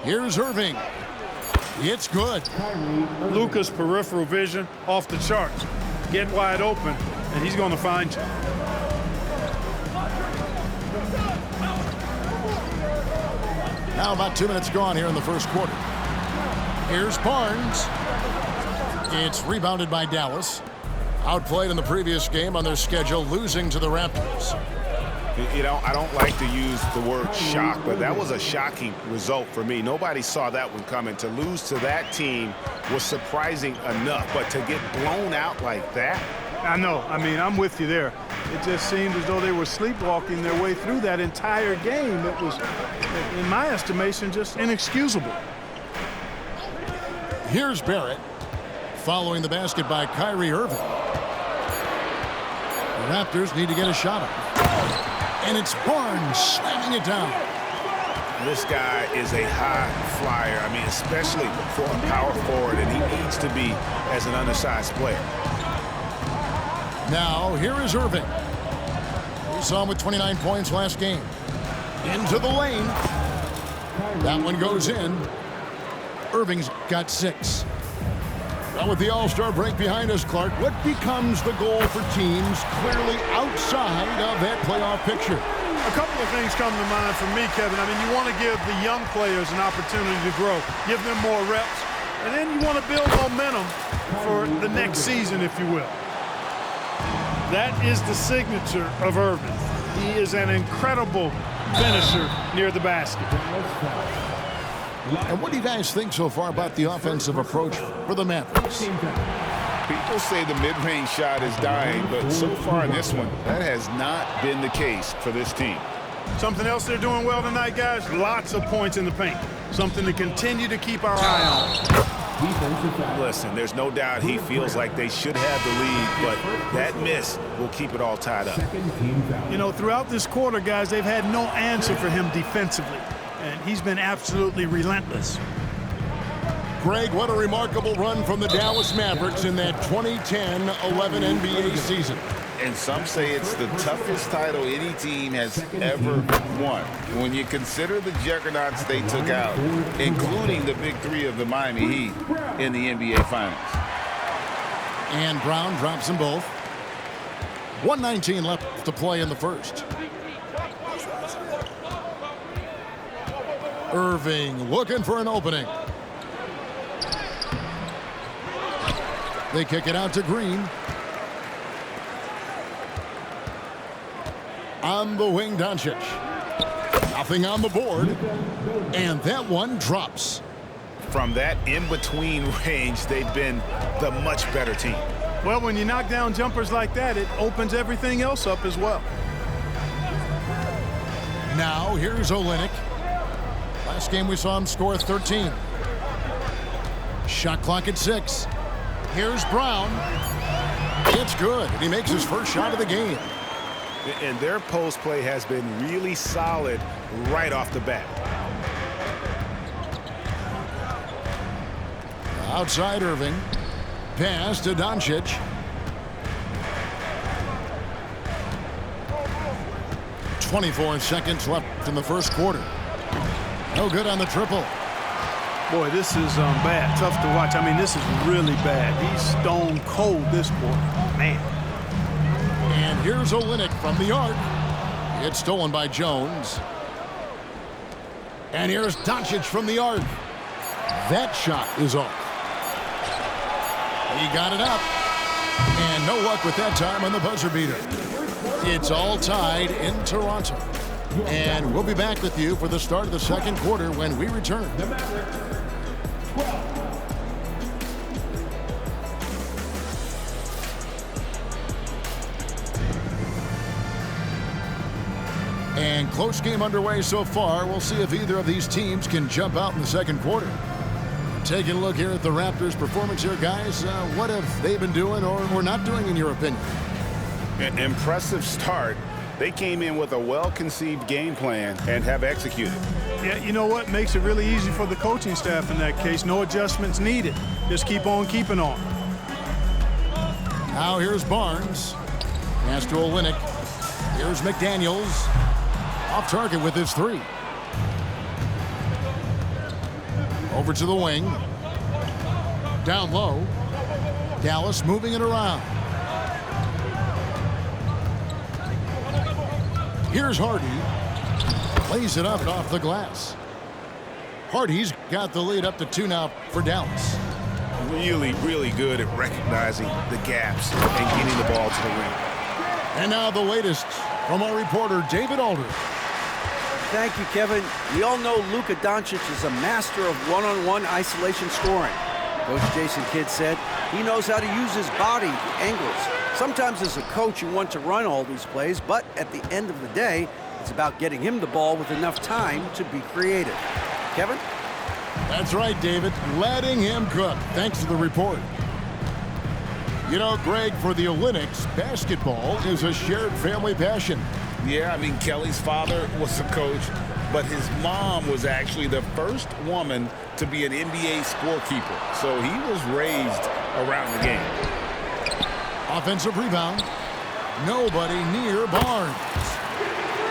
Here's Irving. It's good. Luka's peripheral vision off the charts. Get wide open, and he's going to find you. Now about 2 minutes gone here in the first quarter. Here's Barnes. It's rebounded by Dallas. Outplayed in the previous game on their schedule, losing to the Raptors. You know, I don't like to use the word shock, but that was a shocking result for me. Nobody saw that one coming. To lose to that team was surprising enough, but to get blown out like that? I know. I mean, I'm with you there. It just seemed as though they were sleepwalking their way through that entire game. It was, in my estimation, just inexcusable. Here's Barrett. Following the basket by Kyrie Irving. The Raptors need to get a shot up. And it's Barnes slamming it down. This guy is a high flyer. I mean, especially for a power forward, and he needs to be as an undersized player. Now, here is Irving. We saw him with 29 points last game. Into the lane. That one goes in. Irving's got 6. Now with the All-Star break behind us, Clark, what becomes the goal for teams clearly outside of that playoff picture? A couple of things come to mind for me, Kevin. I mean, you want to give the young players an opportunity to grow, give them more reps, and then you want to build momentum for the next season, if you will. That is the signature of Irving. He is an incredible finisher near the basket. And what do you guys think so far about the offensive approach for the Mavericks? People say the mid-range shot is dying, but so far in this one, that has not been the case for this team. Something else they're doing well tonight, guys, lots of points in the paint. Something to continue to keep our eye on. Listen, there's no doubt he feels like they should have the lead, but that miss will keep it all tied up. You know, throughout this quarter, guys, they've had no answer for him defensively, and he's been absolutely relentless. Greg, what a remarkable run from the Dallas Mavericks in that 2010-11 NBA season. And some say it's the toughest title any team has ever won. When you consider the juggernauts they took out, including the big three of the Miami Heat in the NBA Finals. And Brown drops them both. 1:19 left to play in the first. Irving looking for an opening. They kick it out to Green. On the wing, Doncic. Nothing on the board. And that one drops. From that in-between range, they've been the much better team. Well, when you knock down jumpers like that, it opens everything else up as well. Now, here's Olynyk. Last game we saw him score 13. Shot clock at 6. Here's Brown. It's good, and he makes his first shot of the game. And their post play has been really solid right off the bat. Outside Irving. Pass to Doncic. .24 seconds left in the first quarter. No good on the triple. Boy, this is bad. Tough to watch. I mean, this is really bad. He's stone cold this quarter. Man. And here's Olynyk from the arc. It's stolen by Jones. And here's Doncic from the arc. That shot is off. He got it up. And no luck with that time on the buzzer beater. It's all tied in Toronto. And we'll be back with you for the start of the second quarter when we return. And close game underway so far. We'll see if either of these teams can jump out in the second quarter. Taking a look here at the Raptors' performance here, guys. What have they been doing or not doing, in your opinion? An impressive start. They came in with a well-conceived game plan and have executed. Yeah, you know what? Makes it really easy for the coaching staff in that case. No adjustments needed. Just keep on keeping on. Now here's Barnes. Pass to Olynyk. Here's McDaniels. Off target with his 3. Over to the wing. Down low. Dallas moving it around. Here's Hardy. Lays it up and off the glass. Hardy's got the lead up to 2 now for Dallas. Really, really good at recognizing the gaps and getting the ball to the rim. And now the latest from our reporter, David Aldridge. Thank you, Kevin. We all know Luka Doncic is a master of one-on-one isolation scoring. Coach Jason Kidd said he knows how to use his body, the angles. Sometimes as a coach, you want to run all these plays, but at the end of the day, it's about getting him the ball with enough time to be creative. Kevin? That's right, David. Letting him cook. Thanks to the report. You know, Greg, for the Olympics, basketball is a shared family passion. Yeah, I mean, Kelly's father was a coach, but his mom was actually the first woman to be an NBA scorekeeper. So he was raised around the game. Offensive rebound. Nobody near Barnes.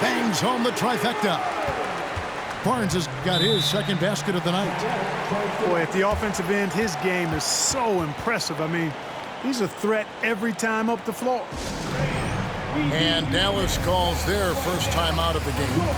Bangs home the trifecta. Barnes has got his second basket of the night. Boy, at the offensive end, his game is so impressive. I mean, he's a threat every time up the floor. And Dallas calls their first time out of the game.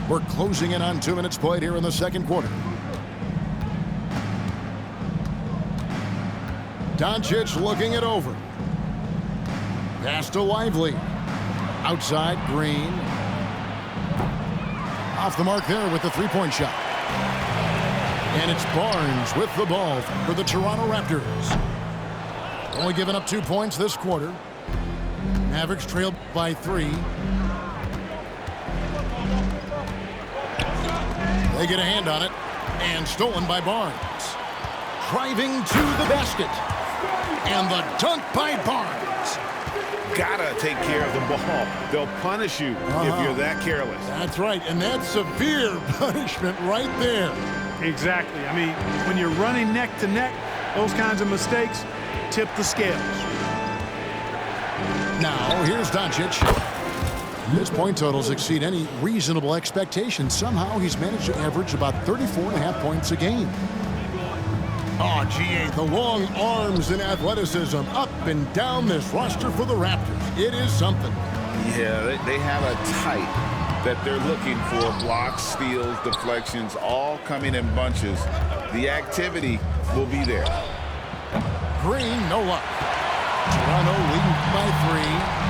We're closing in on 2 minutes played here in the second quarter. Doncic looking it over. Pass to Lively. Outside, Green. Off the mark there with the three-point shot. And it's Barnes with the ball for the Toronto Raptors. Only giving up 2 points this quarter. Mavericks trailed by 3. They get a hand on it, and stolen by Barnes. Driving to the basket, and the dunk by Barnes. Gotta take care of the ball. They'll punish you if you're that careless. That's right, and that's severe punishment right there. Exactly. I mean, when you're running neck to neck, those kinds of mistakes tip the scales. Now, here's Doncic. His point totals exceed any reasonable expectation. Somehow he's managed to average about 34.5 points a game. Oh, GA, the long arms and athleticism up and down this roster for the Raptors. It is something. Yeah, they have a type that they're looking for. Blocks, steals, deflections, all coming in bunches. The activity will be there. Green, no luck. Toronto leading by 3.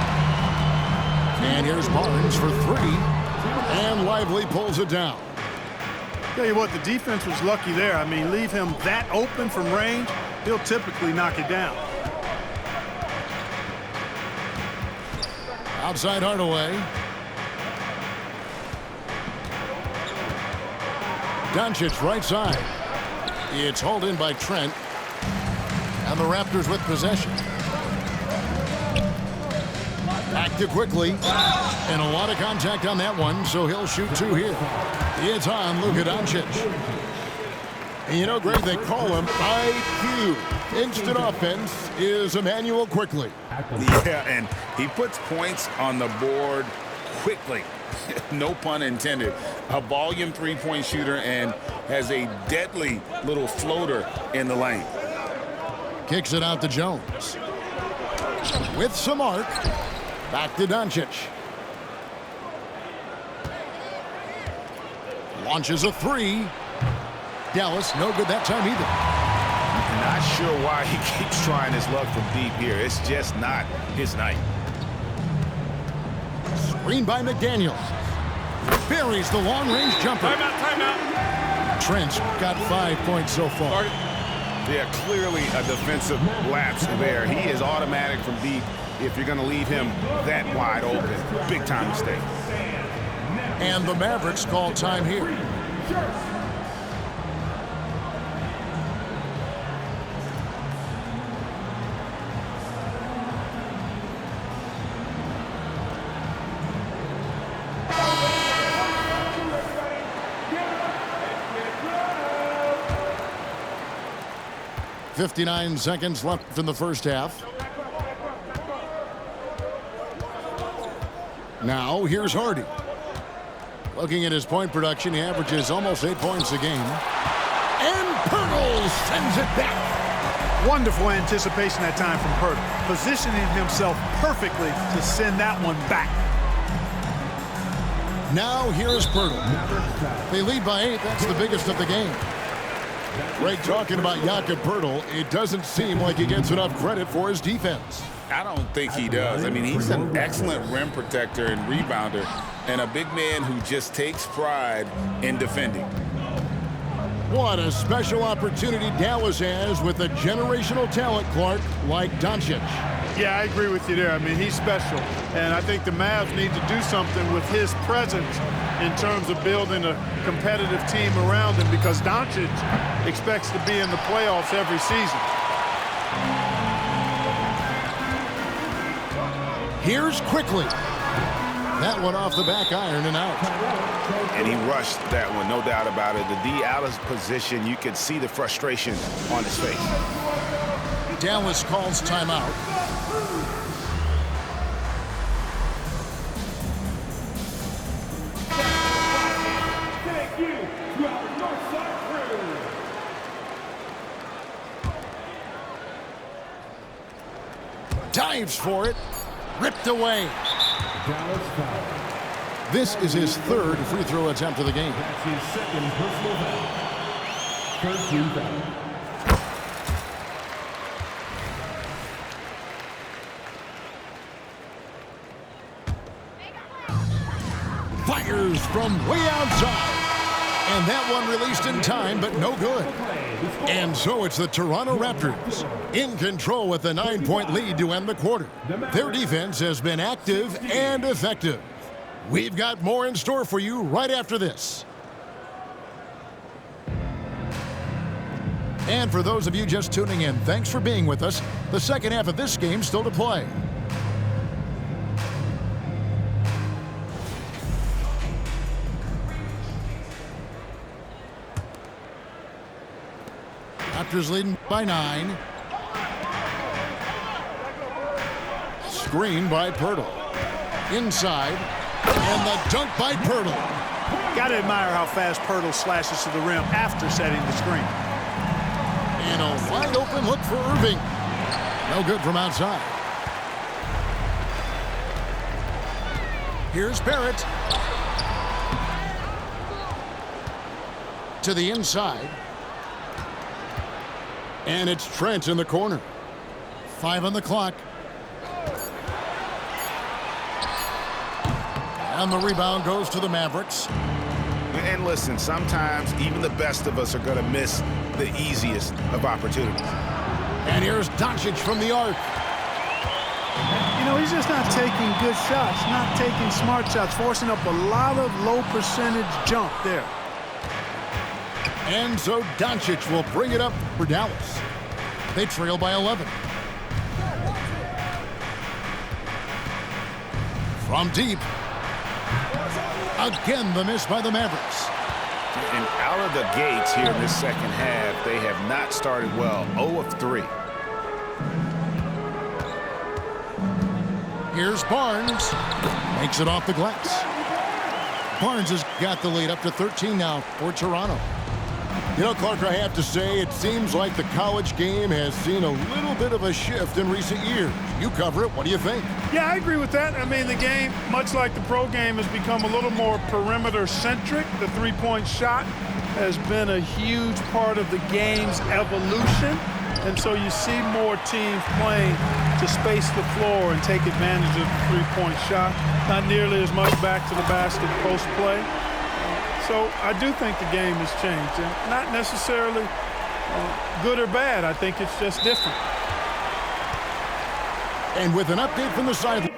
And here's Barnes for 3. And Lively pulls it down. Tell you what, the defense was lucky there. I mean, leave him that open from range, he'll typically knock it down. Outside Hardaway. Doncic right side. It's hauled in by Trent. And the Raptors with possession. Back to quickly. And a lot of contact on that one, so he'll shoot 2 here. It's on Luka Doncic. And you know, Greg, they call him IQ. Instant offense is Emmanuel quickly. Yeah, and he puts points on the board quickly. No pun intended. A volume three-point shooter and has a deadly little floater in the lane. Kicks it out to Jones. With some arc. Back to Doncic. Launches a 3. Dallas, no good that time either. Not sure why he keeps trying his luck from deep here. It's just not his night. Screen by McDaniel. Buries the long-range jumper. Timeout. Trent's got 5 points so far. Yeah, clearly a defensive lapse there. He is automatic from deep if you're going to leave him that wide open. Big time mistake. And the Mavericks call time here. 59 seconds left in the first half. Now here's Hardy. Looking at his point production, he averages almost 8 points a game. And Pirtle sends it back. Wonderful anticipation that time from Pirtle, positioning himself perfectly to send that one back. Now here's Pirtle. They lead by 8. That's the biggest of the game. Greg talking about Jakob Pirtle. It doesn't seem like he gets enough credit for his defense. I don't think he does. I mean, he's an excellent rim protector and rebounder, and a big man who just takes pride in defending. What a special opportunity Dallas has with a generational talent, Clark, like Doncic. Yeah, I agree with you there. I mean, he's special. And I think the Mavs need to do something with his presence in terms of building a competitive team around him, because Doncic expects to be in the playoffs every season. Here's Quickly. That one off the back iron and out. And he rushed that one, no doubt about it. The D out of position, you could see the frustration on his face. Dallas calls timeout. Thank you to our Northside crew. Dives for it. Ripped away. Dallas foul. This is his third free throw attempt of the game. That's his second personal foul. First team foul. Fires from way outside. And that one released in time, but no good. And so it's the Toronto Raptors in control with a 9-point lead to end the quarter. Their defense has been active and effective. We've got more in store for you right after this. And for those of you just tuning in, thanks for being with us. The second half of this game still to play. Raptors leading by 9. Screen by Pirtle. Inside. And the dunk by Pirtle. Got to admire how fast Pirtle slashes to the rim after setting the screen. And a wide open look for Irving. No good from outside. Here's Barrett. To the inside. And it's Trent in the corner. 5 on the clock. And the rebound goes to the Mavericks. And listen, sometimes even the best of us are going to miss the easiest of opportunities. And here's Doncic from the arc. You know, he's just not taking good shots, not taking smart shots, forcing up a lot of low percentage jump there. And so Doncic will bring it up for Dallas. They trail by 11. From deep. Again, the miss by the Mavericks. And out of the gates here in this second half, they have not started well. 0 of 3. Here's Barnes. Makes it off the glass. Barnes has got the lead up to 13 now for Toronto. You know, Clark, I have to say, it seems like the college game has seen a little bit of a shift in recent years. You cover it. What do you think? Yeah, I agree with that. I mean, the game, much like the pro game, has become a little more perimeter-centric. The three-point shot has been a huge part of the game's evolution. And so you see more teams playing to space the floor and take advantage of the three-point shot. Not nearly as much back to the basket post play. So I do think the game has changed, and not necessarily good or bad. I think it's just different. And with an update from the sideline.